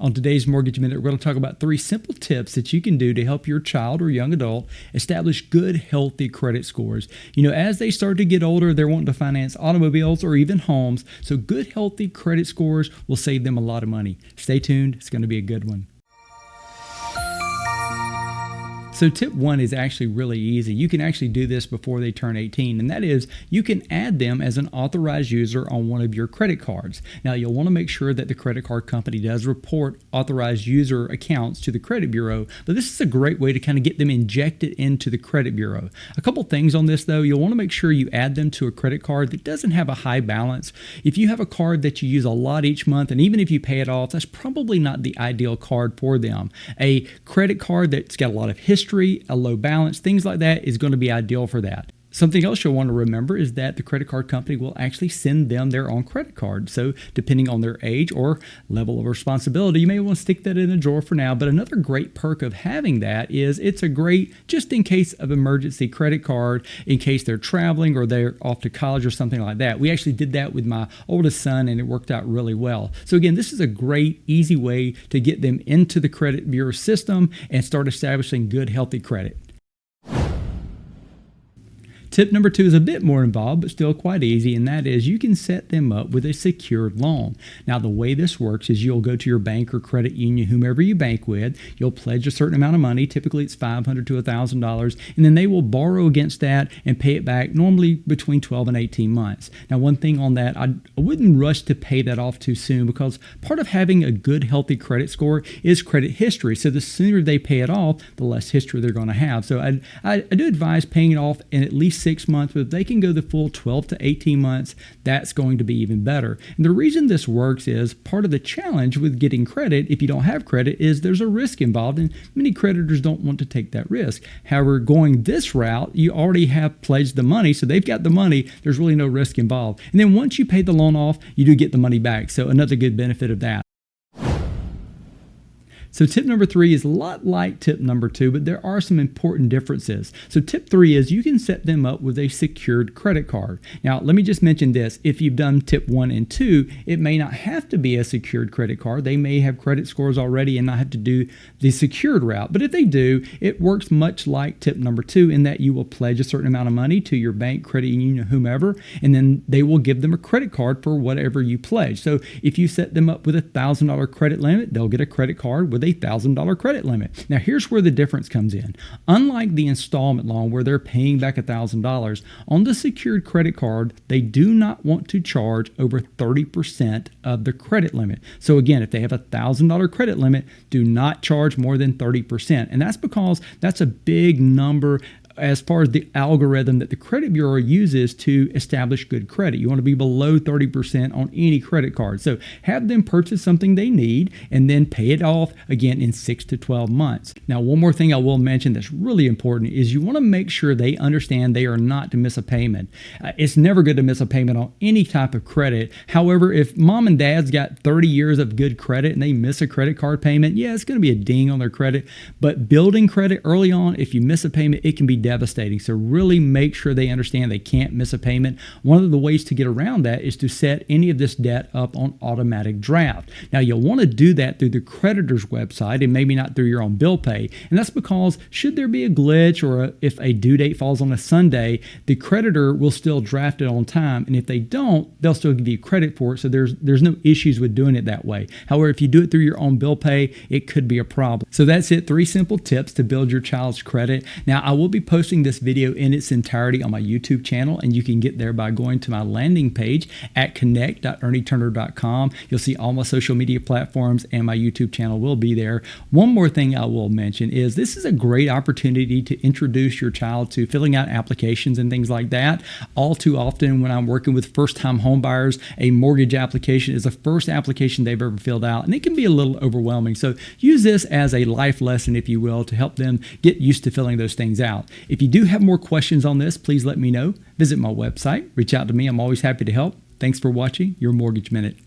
On today's Mortgage Minute, we're going to talk about 3 simple tips that you can do to help your child or young adult establish good, healthy credit scores. As they start to get older, they're wanting to finance automobiles or even homes, so good, healthy credit scores will save them a lot of money. Stay tuned. It's going to be a good one. So tip 1 is actually really easy. You can actually do this before they turn 18, and that is you can add them as an authorized user on one of your credit cards. Now, you'll want to make sure that the credit card company does report authorized user accounts to the credit bureau, but this is a great way to kind of get them injected into the credit bureau. A couple things on this though, you'll want to make sure you add them to a credit card that doesn't have a high balance. If you have a card that you use a lot each month, and even if you pay it off, that's probably not the ideal card for them. A credit card that's got a lot of history, a low balance, things like that is going to be ideal for that. Something else you'll want to remember is that the credit card company will actually send them their own credit card. So depending on their age or level of responsibility, you may want to stick that in a drawer for now. But another great perk of having that is it's a great just in case of emergency credit card, in case they're traveling or they're off to college or something like that. We actually did that with my oldest son and it worked out really well. So again, this is a great, easy way to get them into the credit bureau system and start establishing good, healthy credit. Tip number 2 is a bit more involved, but still quite easy, and that is you can set them up with a secured loan. Now, the way this works is you'll go to your bank or credit union, whomever you bank with, you'll pledge a certain amount of money, typically it's $500 to $1,000, and then they will borrow against that and pay it back normally between 12 and 18 months. Now, one thing on that, I wouldn't rush to pay that off too soon because part of having a good, healthy credit score is credit history. So the sooner they pay it off, the less history they're going to have. So I do advise paying it off in at least 6 months, but if they can go the full 12 to 18 months, that's going to be even better. And the reason this works is part of the challenge with getting credit, if you don't have credit, is there's a risk involved, and many creditors don't want to take that risk. However, going this route, you already have pledged the money, so they've got the money, there's really no risk involved. And then once you pay the loan off, you do get the money back. So another good benefit of that. So tip number 3 is a lot like tip number 2, but there are some important differences. So tip 3 is you can set them up with a secured credit card. Now, let me just mention this. If you've done tip 1 and 2, it may not have to be a secured credit card. They may have credit scores already and not have to do the secured route. But if they do, it works much like tip number 2 in that you will pledge a certain amount of money to your bank, credit union, whomever, and then they will give them a credit card for whatever you pledge. So if you set them up with a $1,000 credit limit, they'll get a credit card with a $1,000 credit limit. Now, here's where the difference comes in. Unlike the installment loan where they're paying back $1,000, on the secured credit card, they do not want to charge over 30% of the credit limit. So again, if they have a $1,000 credit limit, do not charge more than 30%. And that's because that's a big number as far as the algorithm that the credit bureau uses to establish good credit. You want to be below 30% on any credit card. So have them purchase something they need and then pay it off again in 6 to 12 months. Now, one more thing I will mention that's really important is you want to make sure they understand they are not to miss a payment. It's never good to miss a payment on any type of credit. However, if mom and dad's got 30 years of good credit and they miss a credit card payment, yeah, it's going to be a ding on their credit. But building credit early on, if you miss a payment, it can be devastating. So really make sure they understand they can't miss a payment. One of the ways to get around that is to set any of this debt up on automatic draft. Now, you'll want to do that through the creditor's website and maybe not through your own bill pay. And that's because should there be a glitch or if a due date falls on a Sunday, the creditor will still draft it on time. And if they don't, they'll still give you credit for it. So there's no issues with doing it that way. However, if you do it through your own bill pay, it could be a problem. So that's it. 3 simple tips to build your child's credit. Now, I will be posting this video in its entirety on my YouTube channel, and you can get there by going to my landing page at connect.ernieturner.com. You'll see all my social media platforms and my YouTube channel will be there. One more thing I will mention is this is a great opportunity to introduce your child to filling out applications and things like that. All too often when I'm working with first-time home buyers, a mortgage application is the first application they've ever filled out, and it can be a little overwhelming. So use this as a life lesson, if you will, to help them get used to filling those things out. If you do have more questions on this, please let me know. Visit my website, reach out to me. I'm always happy to help. Thanks for watching your Mortgage Minute.